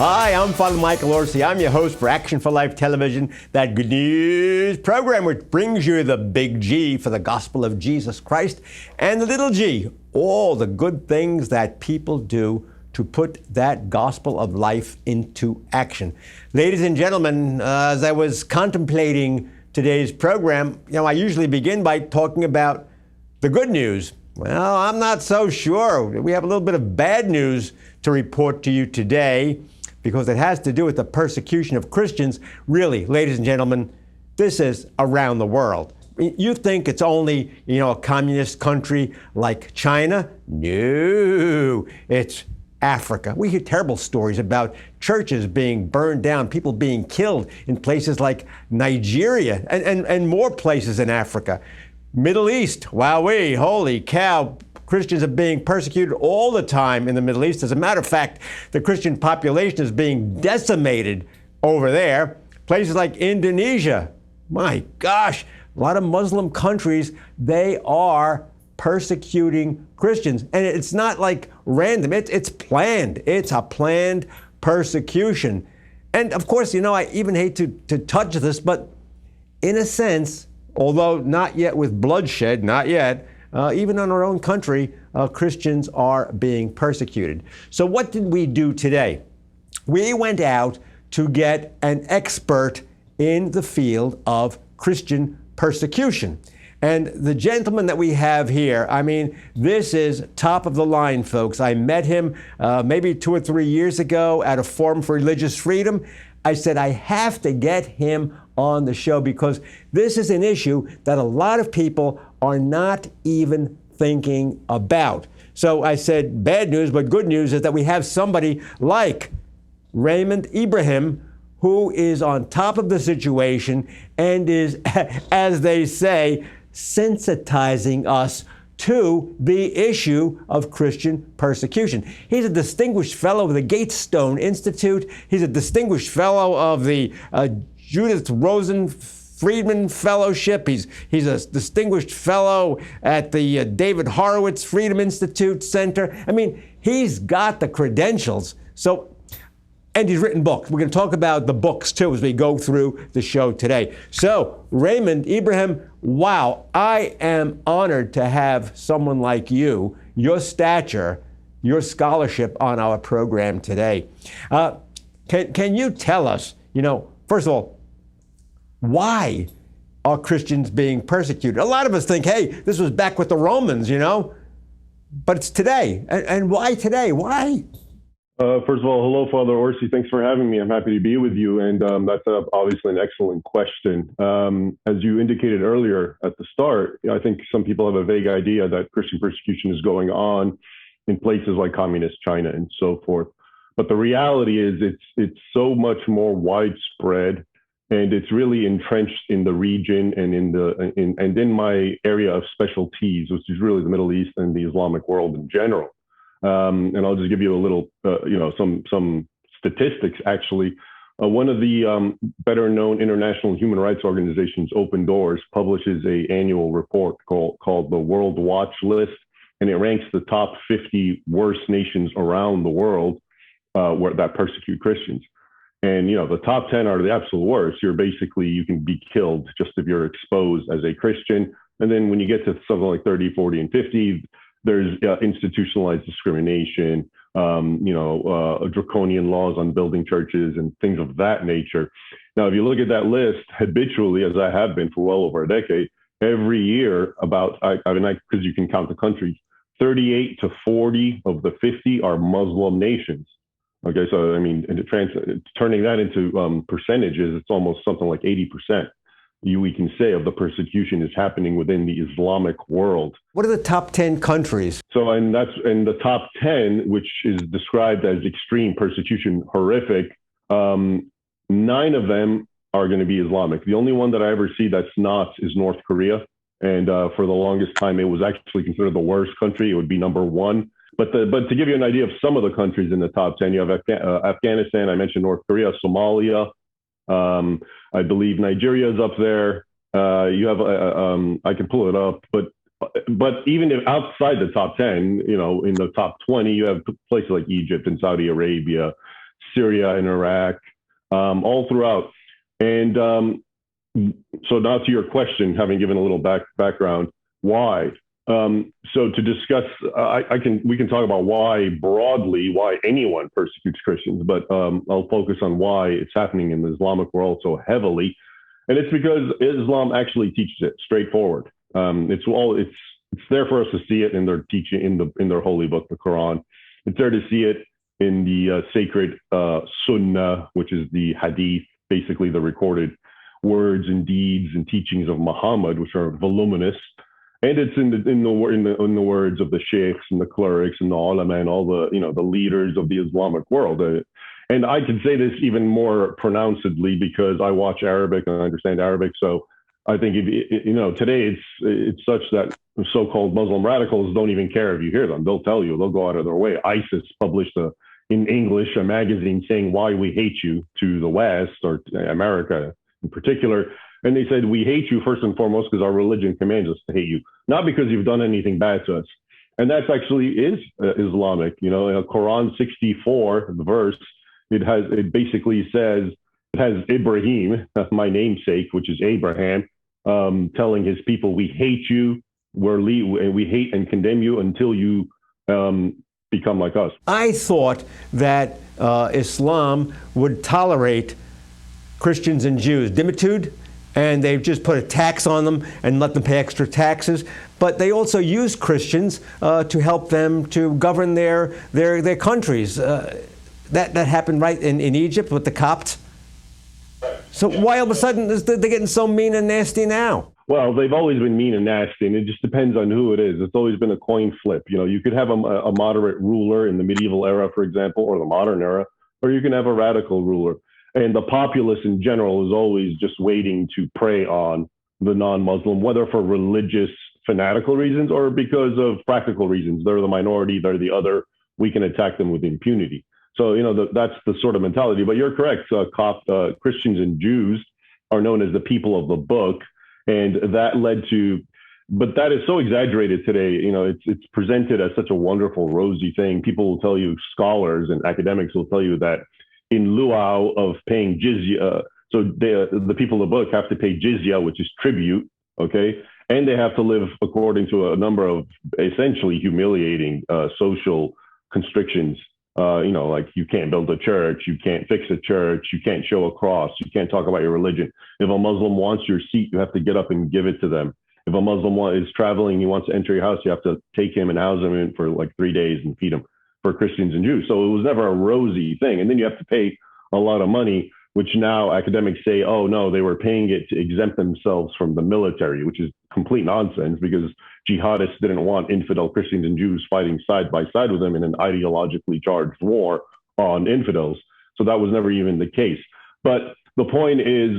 Hi, I'm Father Michael Orsi. I'm your host for Action for Life Television, that good news program which brings you the big G for the gospel of Jesus Christ and the little g, all the good things that people do to put that gospel of life into action. Ladies and gentlemen, as I was contemplating today's program, I usually begin by talking about the good news. Well, I'm not so sure. We have a little bit of bad news to report to you today, because it has to do with the persecution of Christians. Really, ladies and gentlemen, this is around the world. You think it's only, a communist country like China? No, it's Africa. We hear terrible stories about churches being burned down, people being killed in places like Nigeria and more places in Africa. Middle East, wowee, holy cow. Christians are being persecuted all the time in the Middle East. As a matter of fact, the Christian population is being decimated over there. Places like Indonesia, my gosh, a lot of Muslim countries, they are persecuting Christians. And it's not like random, it's planned. It's a planned persecution. And of course, I even hate to touch this, but in a sense, although not yet with bloodshed, not yet, even in our own country, Christians are being persecuted. So what did we do today? We went out to get an expert in the field of Christian persecution. And the gentleman that we have here, this is top of the line, folks. I met him maybe 2 or 3 years ago at a Forum for Religious Freedom. I said, I have to get him on the show because this is an issue that a lot of people are not even thinking about. So I said, bad news, but good news is that we have somebody like Raymond Ibrahim, who is on top of the situation and is, as they say, sensitizing us to the issue of Christian persecution. He's a distinguished fellow of the Gatestone Institute. He's a distinguished fellow of the Judith Rosen Friedman Fellowship. He's a distinguished fellow at the David Horowitz Freedom Institute Center. He's got the credentials. And he's written books. We're going to talk about the books, too, as we go through the show today. So, Raymond Ibrahim, wow, I am honored to have someone like you, your stature, your scholarship on our program today. Can you tell us, first of all, why are Christians being persecuted? A lot of us think, hey, this was back with the Romans, but it's today. And why today? Why? First of all, hello, Father Orsi. Thanks for having me. I'm happy to be with you. And that's obviously an excellent question. As you indicated earlier at the start, I think some people have a vague idea that Christian persecution is going on in places like communist China and so forth. But the reality is it's so much more widespread, and it's really entrenched in the region and in my area of specialties, which is really the Middle East and the Islamic world in general. And I'll just give you a little, some statistics, actually. One of the better known international human rights organizations, Open Doors, publishes an annual report called the World Watch List, and it ranks the top 50 worst nations around the world that persecute Christians. And, the top 10 are the absolute worst. You can be killed just if you're exposed as a Christian. And then when you get to something like 30, 40, and 50, there's institutionalized discrimination, draconian laws on building churches and things of that nature. Now, if you look at that list habitually, as I have been for well over a decade, every year because you can count the countries, 38 to 40 of the 50 are Muslim nations. Okay, so turning that into percentages, it's almost something like 80%. We can say of the persecution is happening within the Islamic world. What are the top 10 countries? So, and the top 10, which is described as extreme persecution, horrific, 9 of them are going to be Islamic. The only one that I ever see that's not is North Korea. And for the longest time, it was actually considered the worst country. It would be number 1. But to give you an idea of some of the countries in the top 10, you have Afghanistan, I mentioned North Korea, Somalia, I believe Nigeria is up there. You have, I can pull it up, but even if outside the top 10, in the top 20, you have places like Egypt and Saudi Arabia, Syria and Iraq, all throughout. And so now to your question, having given a little background, why? So to discuss, we can talk about why broadly, why anyone persecutes Christians, but I'll focus on why it's happening in the Islamic world so heavily, and it's because Islam actually teaches it straightforward. It's there for us to see it in their teaching in their holy book, the Quran. It's there to see it in the sacred Sunnah, which is the Hadith, basically the recorded words and deeds and teachings of Muhammad, which are voluminous. And it's in the words of the sheikhs and the clerics and the ulama and all the leaders of the Islamic world. And I can say this even more pronouncedly because I watch Arabic and I understand Arabic. So I think today it's such that so-called Muslim radicals don't even care if you hear them. They'll tell you. They'll go out of their way. ISIS published in English a magazine saying why we hate you to the West or to America in particular. And they said, we hate you first and foremost because our religion commands us to hate you, not because you've done anything bad to us. And that's actually is Islamic. In a Quran 64, the verse, it basically says, it has Ibrahim, my namesake, which is Abraham, telling his people, we hate you, we hate and condemn you until you become like us. I thought that Islam would tolerate Christians and Jews, dimitude, and they just put a tax on them and let them pay extra taxes. But they also use Christians to help them to govern their countries. That happened right in Egypt with the Copts. So why all of a sudden they're getting so mean and nasty now? Well, they've always been mean and nasty, and it just depends on who it is. It's always been a coin flip. You could have a moderate ruler in the medieval era, for example, or the modern era, or you can have a radical ruler. And the populace in general is always just waiting to prey on the non-Muslim, whether for religious, fanatical reasons or because of practical reasons. They're the minority, they're the other. We can attack them with impunity. So, that's the sort of mentality. But you're correct. Christians and Jews are known as the people of the book. And that led to, but that is so exaggerated today. It's presented as such a wonderful, rosy thing. People will tell you, scholars and academics will tell you that in lieu of paying jizya, so the people of the book have to pay jizya, which is tribute, okay? And they have to live according to a number of essentially humiliating social constrictions. Like you can't build a church, you can't fix a church, you can't show a cross, you can't talk about your religion. If a Muslim wants your seat, you have to get up and give it to them. If a Muslim is traveling, he wants to enter your house, you have to take him and house him in for like 3 days and feed him. For Christians and Jews. So it was never a rosy thing. And then you have to pay a lot of money, which now academics say, oh, no, they were paying it to exempt themselves from the military, which is complete nonsense because jihadists didn't want infidel Christians and Jews fighting side by side with them in an ideologically charged war on infidels. So that was never even the case. But the point is,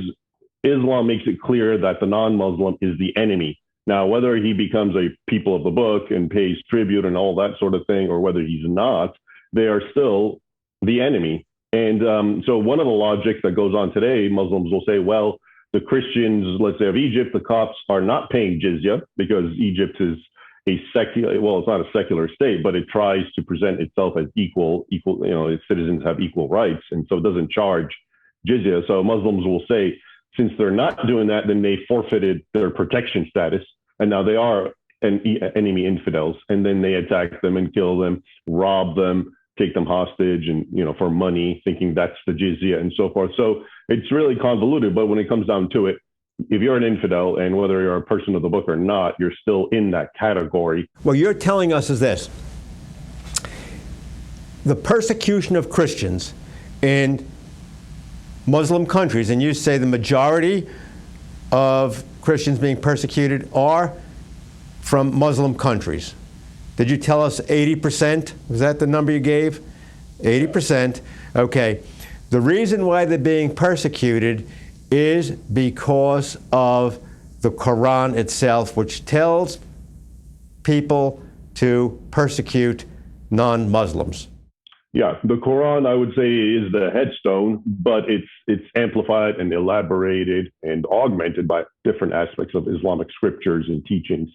Islam makes it clear that the non-Muslim is the enemy. Now, whether he becomes a people of the book and pays tribute and all that sort of thing, or whether he's not, they are still the enemy. And so one of the logics that goes on today, Muslims will say, well, the Christians, let's say of Egypt, the Copts are not paying jizya because Egypt is a secular, well, it's not a secular state, but it tries to present itself as equal, its citizens have equal rights. And so it doesn't charge jizya. So Muslims will say, since they're not doing that, then they forfeited their protection status. And now they are enemy infidels. And then they attack them and kill them, rob them, take them hostage and, for money, thinking that's the jizya and so forth. So it's really convoluted. But when it comes down to it, if you're an infidel and whether you're a person of the book or not, you're still in that category. What you're telling us is this. The persecution of Christians in Muslim countries, and you say the majority of Christians being persecuted are from Muslim countries. Did you tell us 80%? Was that the number you gave? 80%. Okay. The reason why they're being persecuted is because of the Quran itself, which tells people to persecute non-Muslims. Yeah, the Quran, I would say, is the headstone, but it's amplified and elaborated and augmented by different aspects of Islamic scriptures and teachings.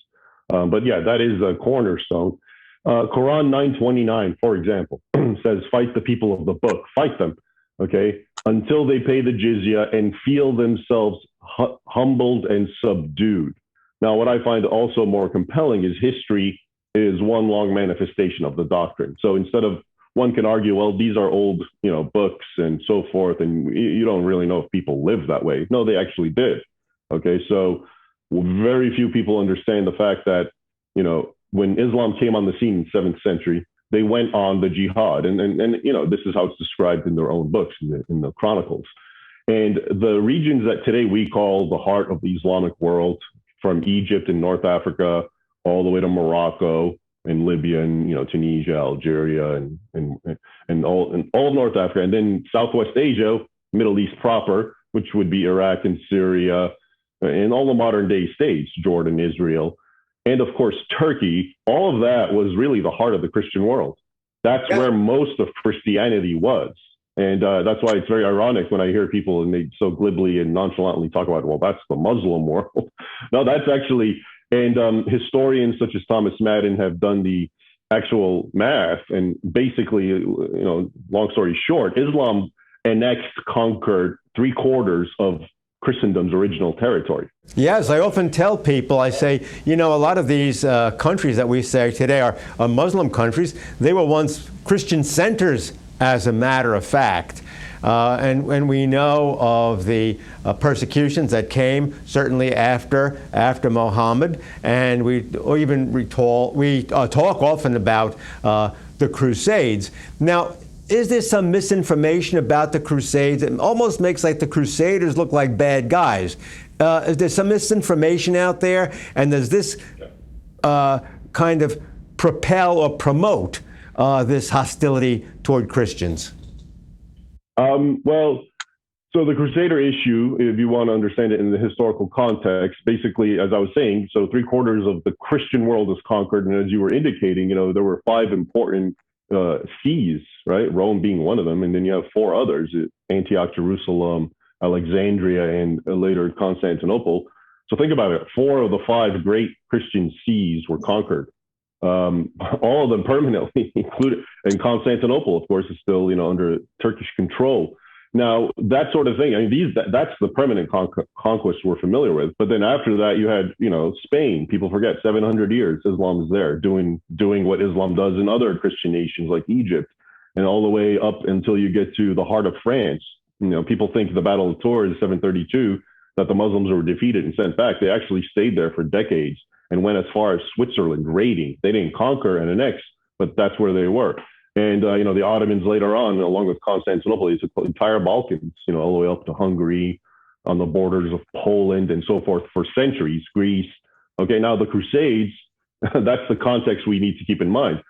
But yeah, that is a cornerstone. Quran 9:29, for example, says, fight the people of the book, fight them. okay, until they pay the jizya and feel themselves humbled and subdued. Now, what I find also more compelling is history is one long manifestation of the doctrine. So instead of, one can argue, well, these are old, books and so forth, and you don't really know if people lived that way. No, they actually did. Okay, so very few people understand the fact that, when Islam came on the scene in the 7th century, they went on the jihad, and this is how it's described in their own books, in the chronicles. And the regions that today we call the heart of the Islamic world, from Egypt and North Africa all the way to Morocco and Libya and Tunisia, Algeria, and all of North Africa, and then Southwest Asia, Middle East proper, which would be Iraq and Syria, and all the modern day states, Jordan, Israel, and of course Turkey. All of that was really the heart of the Christian world. That's where most of Christianity was. And that's why it's very ironic when I hear people, and they so glibly and nonchalantly talk about, well, that's the Muslim world. No, that's actually, and historians such as Thomas Madden have done the actual math. And basically, long story short, Islam annexed, conquered 3/4 of Christendom's original territory. Yes, I often tell people, I say, a lot of these countries that we say today are Muslim countries. They were once Christian centers, as a matter of fact. And we know of the persecutions that came certainly after Muhammad, and we talk often about the Crusades. Now, is there some misinformation about the Crusades? It almost makes like the Crusaders look like bad guys. Is there some misinformation out there? And does this kind of propel or promote this hostility toward Christians? Well, so the Crusader issue, if you want to understand it in the historical context, basically, as I was saying, so 3/4 of the Christian world is conquered. And as you were indicating, there were 5 important sees, right? Rome being one of them. And then you have 4 others, Antioch, Jerusalem, Alexandria, and later Constantinople. So think about it. 4 of the 5 great Christian sees were conquered. All of them permanently, included, and Constantinople, of course, is still, under Turkish control. Now, that sort of thing, that's the permanent conquest we're familiar with. But then after that, you had, Spain. People forget 700 years Islam is there doing what Islam does in other Christian nations like Egypt, and all the way up until you get to the heart of France. People think the Battle of Tours, 732, that the Muslims were defeated and sent back. They actually stayed there for decades and went as far as Switzerland, raiding. They didn't conquer and annex, but that's where they were. And, the Ottomans later on, along with Constantinople, they took the entire Balkans, all the way up to Hungary, on the borders of Poland and so forth for centuries, Greece. Okay, now the Crusades, that's the context we need to keep in mind.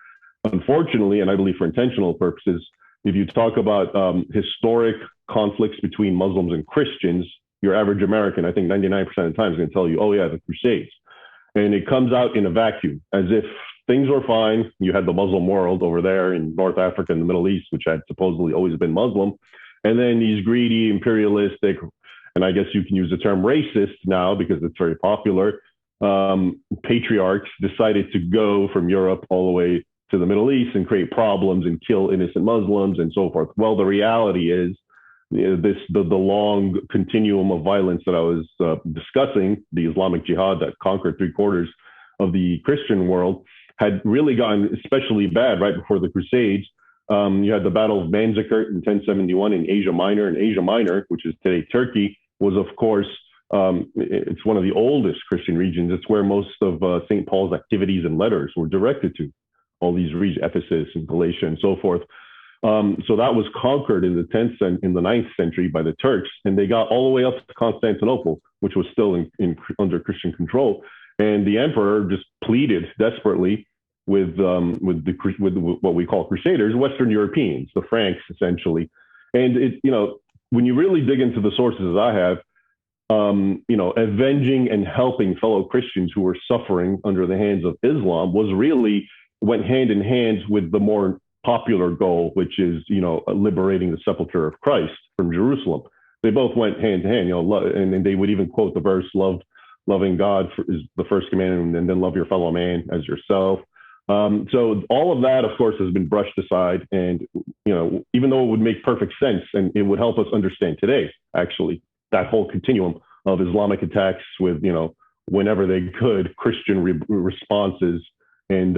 Unfortunately, and I believe for intentional purposes, if you talk about historic conflicts between Muslims and Christians, your average American, I think 99% of the time, is going to tell you, oh yeah, the Crusades. And it comes out in a vacuum, as if things were fine. You had the Muslim world over there in North Africa and the Middle East, which had supposedly always been Muslim. And then these greedy, imperialistic, and I guess you can use the term racist now because it's very popular, patriarchs decided to go from Europe all the way to the Middle East and create problems and kill innocent Muslims and so forth. Well, the reality is, the long continuum of violence that I was discussing, the Islamic Jihad that conquered 3/4 of the Christian world, had really gotten especially bad right before the Crusades. You had the Battle of Manzikert in 1071 in Asia Minor, and Asia Minor, which is today Turkey, was of course, it's one of the oldest Christian regions. It's where most of St. Paul's activities and letters were directed to, all these regions, Ephesus and Galatia and so forth. So that was conquered in the 10th and in the 9th century by the Turks, and they got all the way up to Constantinople, which was still under Christian control. And the emperor just pleaded desperately with what we call Crusaders, Western Europeans, the Franks essentially. And when you really dig into the sources I have, avenging and helping fellow Christians who were suffering under the hands of Islam went hand in hand with the more popular goal, which is, liberating the sepulcher of Christ from Jerusalem. They both went hand in hand, and they would even quote the verse, loving God is the first commandment, and then love your fellow man as yourself. So all of that, of course, has been brushed aside. And, even though it would make perfect sense and it would help us understand today, actually, that whole continuum of Islamic attacks with, whenever they could, Christian responses and,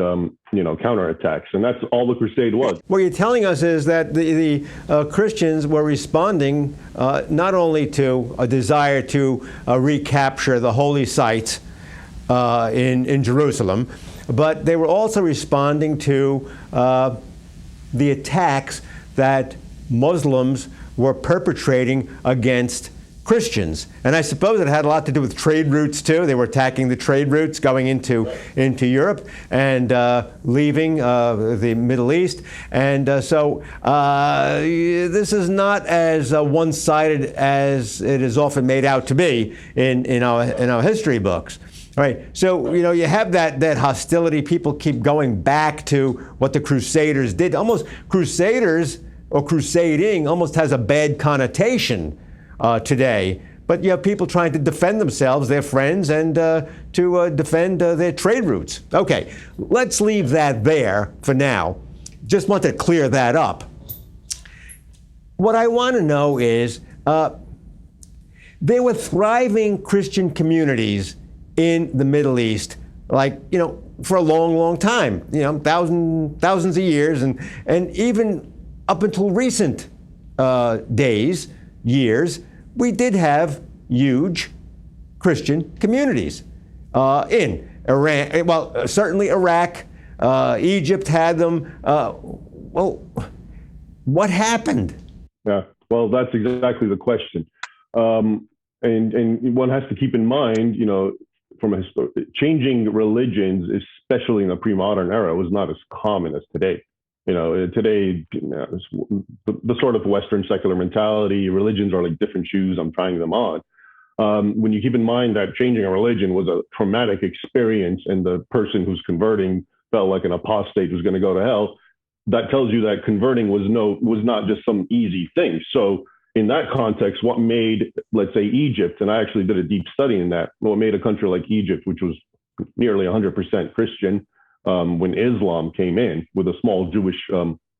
counterattacks. And that's all the crusade was. What you're telling us is that the Christians were responding not only to a desire to recapture the holy sites in Jerusalem, but they were also responding to the attacks that Muslims were perpetrating against Christians. And I suppose it had a lot to do with trade routes too. They were attacking the trade routes going into Europe and leaving the Middle East. And so this is not as one-sided as it is often made out to be in our history books. All right, so you have that hostility. People keep going back to what the Crusaders did. Almost Crusaders or crusading almost has a bad connotation today. But you have people trying to defend themselves, their friends, and to defend their trade routes. Okay, let's leave that there for now. Just want to clear that up. What I want to know is there were thriving Christian communities in the Middle East, for a long, long time, thousands of years, and even up until recent years, we did have huge Christian communities in Iran. Well, certainly Iraq, Egypt had them. Well, what happened? Yeah, well, that's exactly the question. And one has to keep in mind, from changing religions, especially in the pre-modern era, was not as common as today. Today, the sort of Western secular mentality, religions are like different shoes, I'm trying them on. When you keep in mind that changing a religion was a traumatic experience and the person who's converting felt like an apostate who's going to go to hell, that tells you that converting was not just some easy thing. So in that context, what made, let's say, Egypt, and I actually did a deep study in that, what made a country like Egypt, which was nearly 100% Christian, when Islam came in with a small Jewish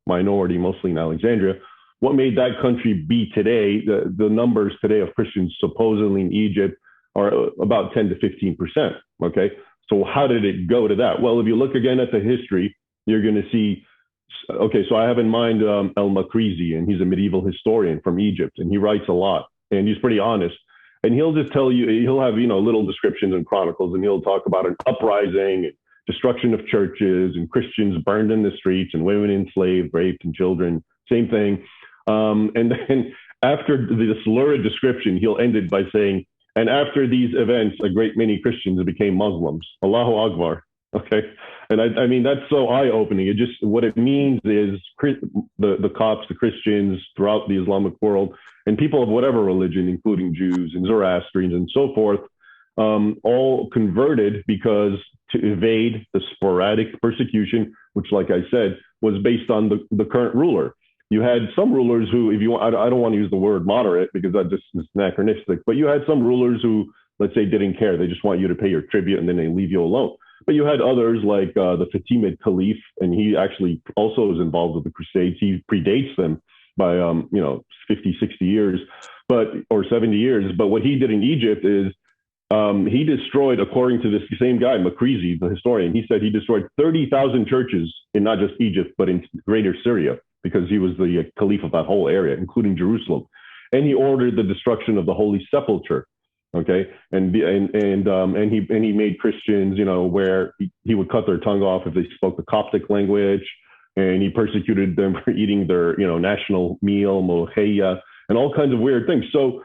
minority, mostly in Alexandria, what made that country be today, the numbers today of Christians supposedly in Egypt are about 10 to 15%, okay? So how did it go to that? Well, if you look again at the history, you're going to see, okay, so I have in mind El-Makrizi, and he's a medieval historian from Egypt, and he writes a lot, and he's pretty honest. And he'll just tell you, he'll have, little descriptions and chronicles, and he'll talk about an uprising, destruction of churches, and Christians burned in the streets, and women enslaved, raped, and children, same thing. And then after this lurid description, he'll end it by saying, and after these events, a great many Christians became Muslims. Allahu Akbar. Okay. And I mean, that's so eye-opening. It just, what it means is the Copts, the Christians throughout the Islamic world, and people of whatever religion, including Jews and Zoroastrians and so forth, all converted because to evade the sporadic persecution, which, like I said, was based on the current ruler. You had some rulers who, if you want, I don't want to use the word moderate because that just is anachronistic, but you had some rulers who, let's say, didn't care. They just want you to pay your tribute and then they leave you alone. But you had others like the Fatimid Caliph, and he actually also was involved with the Crusades. He predates them by, 50, 60 years, or 70 years. But what he did in Egypt is he destroyed, according to this same guy, Makrizi, the historian, he said he destroyed 30,000 churches in not just Egypt, but in greater Syria, because he was the caliph of that whole area, including Jerusalem. And he ordered the destruction of the Holy Sepulchre. Okay, and he made Christians, where he would cut their tongue off if they spoke the Coptic language, and he persecuted them for eating their, national meal, moheya, and all kinds of weird things. So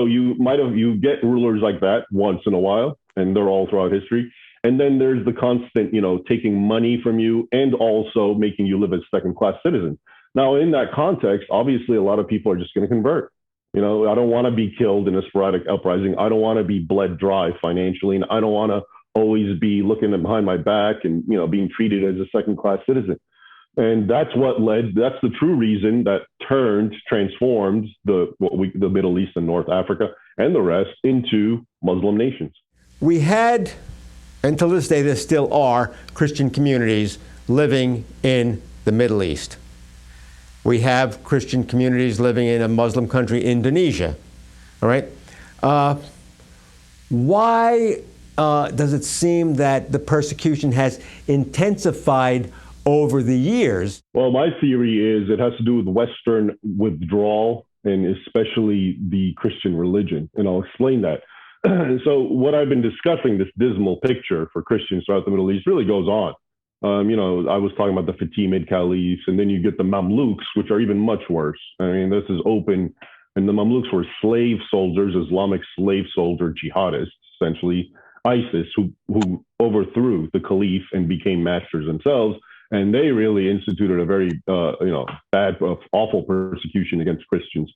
you get rulers like that once in a while, and they're all throughout history. And then there's the constant, taking money from you and also making you live as second-class citizen. Now, in that context, obviously, a lot of people are just going to convert. I don't want to be killed in a sporadic uprising. I don't want to be bled dry financially. And I don't want to always be looking behind my back and, being treated as a second-class citizen. And that's that's the true reason that transformed the Middle East and North Africa and the rest into Muslim nations. We had And to this day, there still are Christian communities living in the Middle East. We have Christian communities living in a Muslim country, Indonesia. All right? Why does it seem that the persecution has intensified over the years? Well, my theory is it has to do with Western withdrawal and especially the Christian religion. And I'll explain that. So what I've been discussing, this dismal picture for Christians throughout the Middle East, really goes on. I was talking about the Fatimid caliphs, and then you get the Mamluks, which are even much worse. I mean, this is open. And the Mamluks were slave soldiers, Islamic slave soldier jihadists, essentially ISIS, who overthrew the caliph and became masters themselves. And they really instituted a very, bad, awful persecution against Christians.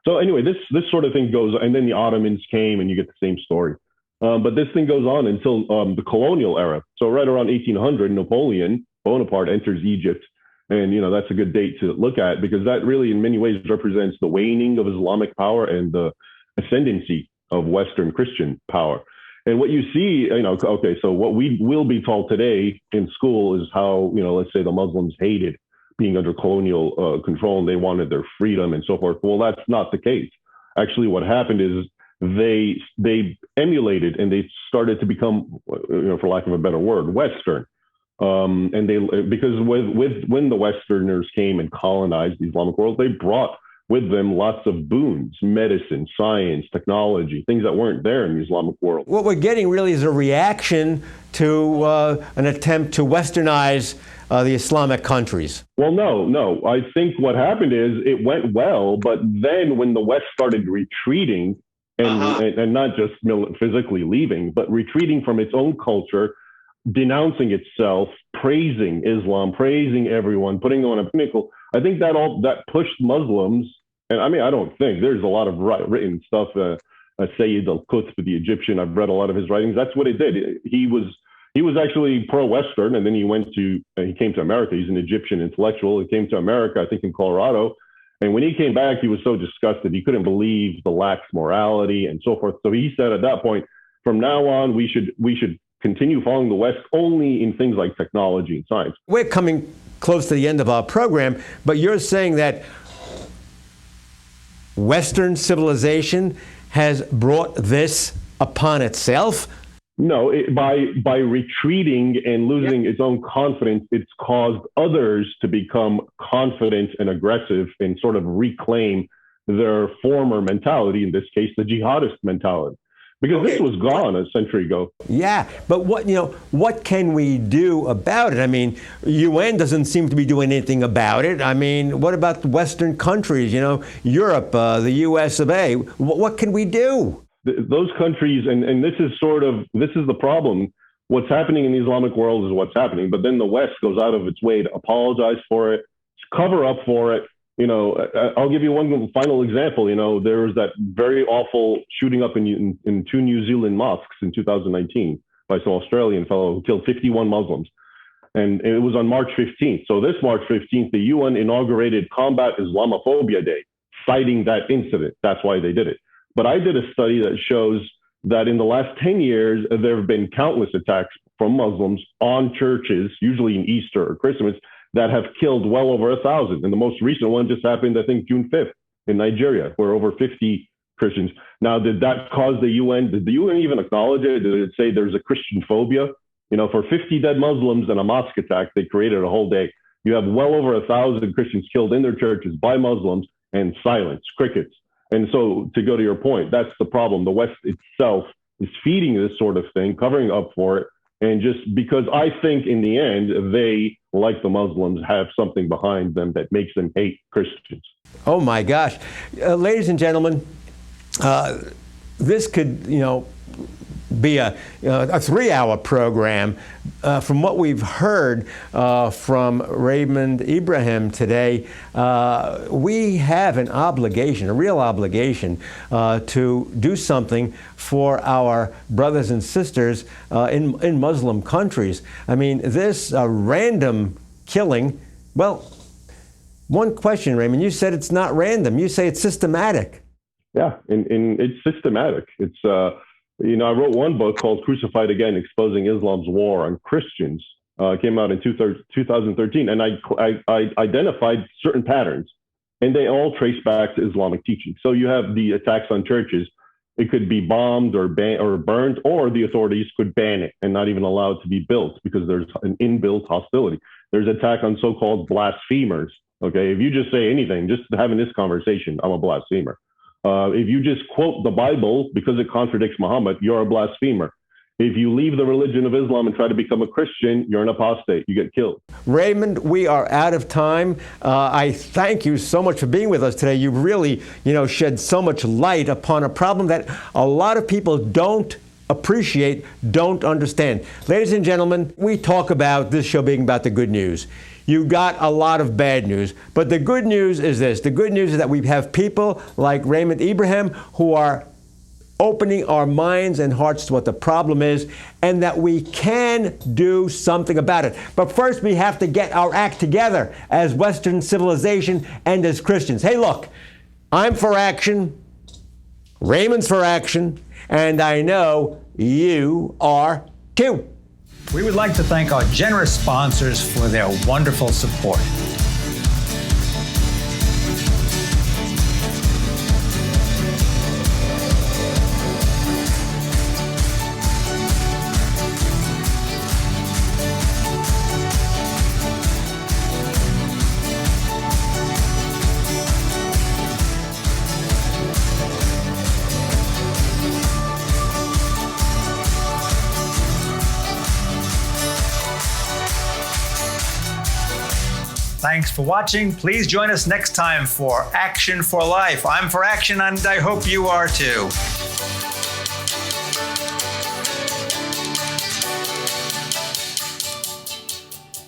So anyway, this sort of thing goes, and then the Ottomans came, and you get the same story. But this thing goes on until the colonial era. So right around 1800, Napoleon Bonaparte enters Egypt. And, that's a good date to look at because that really in many ways represents the waning of Islamic power and the ascendancy of Western Christian power. And what you see, so what we will be taught today in school is how, let's say the Muslims hated being under colonial control and they wanted their freedom and so forth. Well, that's not the case. Actually, what happened is they emulated and they started to become, for lack of a better word, Western. Because when the Westerners came and colonized the Islamic world, they brought with them lots of boons, medicine, science, technology, things that weren't there in the Islamic world. What we're getting really is a reaction to an attempt to westernize the Islamic countries. Well, no. I think what happened is it went well, but then when the West started retreating and not just physically leaving, but retreating from its own culture, denouncing itself, praising Islam, praising everyone, putting them on a pinnacle. I think that pushed Muslims, and I don't think there's a lot of written stuff. Sayyid al-Qutb, the Egyptian, I've read a lot of his writings. That's what it did. He was actually pro-Western, and then he came to America. He's an Egyptian intellectual. He came to America, I think in Colorado. And when he came back, he was so disgusted. He couldn't believe the lax morality and so forth. So he said at that point, from now on, we should continue following the West only in things like technology and science. We're coming close to the end of our program, but you're saying that Western civilization has brought this upon itself? No, by retreating and losing its own confidence, it's caused others to become confident and aggressive and sort of reclaim their former mentality, in this case, the jihadist mentality. Because this was gone a century ago. Yeah, but what can we do about it? I mean, UN doesn't seem to be doing anything about it. I mean, what about the Western countries, Europe, the US of A? What can we do? Those countries, and this is the problem. What's happening in the Islamic world is what's happening, but then the West goes out of its way to apologize for it, cover up for it. I'll give you one final example. There was that very awful shooting up in two New Zealand mosques in 2019 by some Australian fellow who killed 51 Muslims. And it was on March 15th. So this March 15th, the UN inaugurated Combat Islamophobia Day, citing that incident. That's why they did it. But I did a study that shows that in the last 10 years, there have been countless attacks from Muslims on churches, usually in Easter or Christmas, that have killed well over 1,000. And the most recent one just happened, I think, June 5th in Nigeria, where over 50 Christians. Now, did that cause the UN? Did the UN even acknowledge it? Did it say there's a Christian phobia? For 50 dead Muslims and a mosque attack, they created a whole day. You have well over 1,000 Christians killed in their churches by Muslims and silence, crickets. And so to go to your point, that's the problem. The West itself is feeding this sort of thing, covering up for it. And just because I think in the end, they, like the Muslims, have something behind them that makes them hate Christians. Oh my gosh. Ladies and gentlemen, this could, be a 3-hour program. From what we've heard from Raymond Ibrahim today, we have an obligation, a real obligation, to do something for our brothers and sisters in Muslim countries. I mean, this random killing, well, one question, Raymond, you said it's not random. You say it's systematic. Yeah, and it's systematic. It's I wrote one book called Crucified Again, Exposing Islam's War on Christians. It came out in 2013, and I identified certain patterns, and they all trace back to Islamic teaching. So you have the attacks on churches. It could be bombed or burned, or the authorities could ban it and not even allow it to be built because there's an inbuilt hostility. There's attack on so-called blasphemers. Okay, if you just say anything, just having this conversation, I'm a blasphemer. If you just quote the Bible because it contradicts Muhammad, you're a blasphemer. If you leave the religion of Islam and try to become a Christian, you're an apostate. You get killed. Raymond, we are out of time. I thank you so much for being with us today. You've really, shed so much light upon a problem that a lot of people don't appreciate, don't understand. Ladies and gentlemen, we talk about this show being about the good news. You got a lot of bad news, but the good news is this. The good news is that we have people like Raymond Ibrahim who are opening our minds and hearts to what the problem is, and that we can do something about it. But first, we have to get our act together as Western civilization and as Christians. Hey, look, I'm for action, Raymond's for action, and I know you are too. We would like to thank our generous sponsors for their wonderful support. Thanks for watching. Please join us next time for Action for Life. I'm for action, and I hope you are too.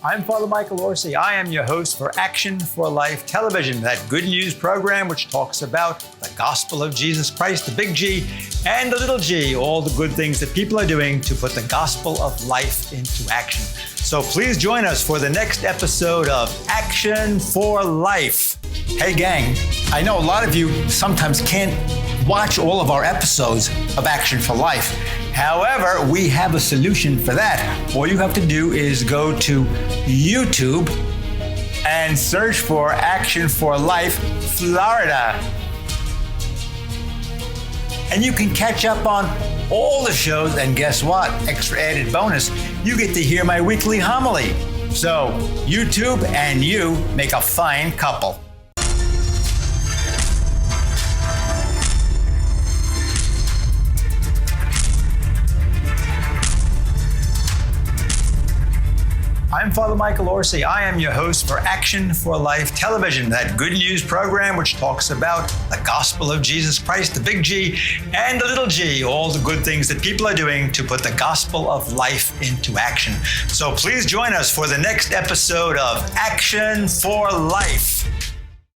I'm Father Michael Orsi. I am your host for Action for Life Television, that good news program which talks about the gospel of Jesus Christ, the big G, and the little g, all the good things that people are doing to put the gospel of life into action. So please join us for the next episode of Action for Life. Hey gang, I know a lot of you sometimes can't watch all of our episodes of Action for Life. However, we have a solution for that. All you have to do is go to YouTube and search for Action for Life Florida. And you can catch up on all the shows, and guess what? Extra added bonus, you get to hear my weekly homily. So, YouTube and you make a fine couple. I'm Father Michael Orsi. I am your host for Action for Life Television, that good news program which talks about the gospel of Jesus Christ, the big G, and the little g, all the good things that people are doing to put the gospel of life into action. So please join us for the next episode of Action for Life.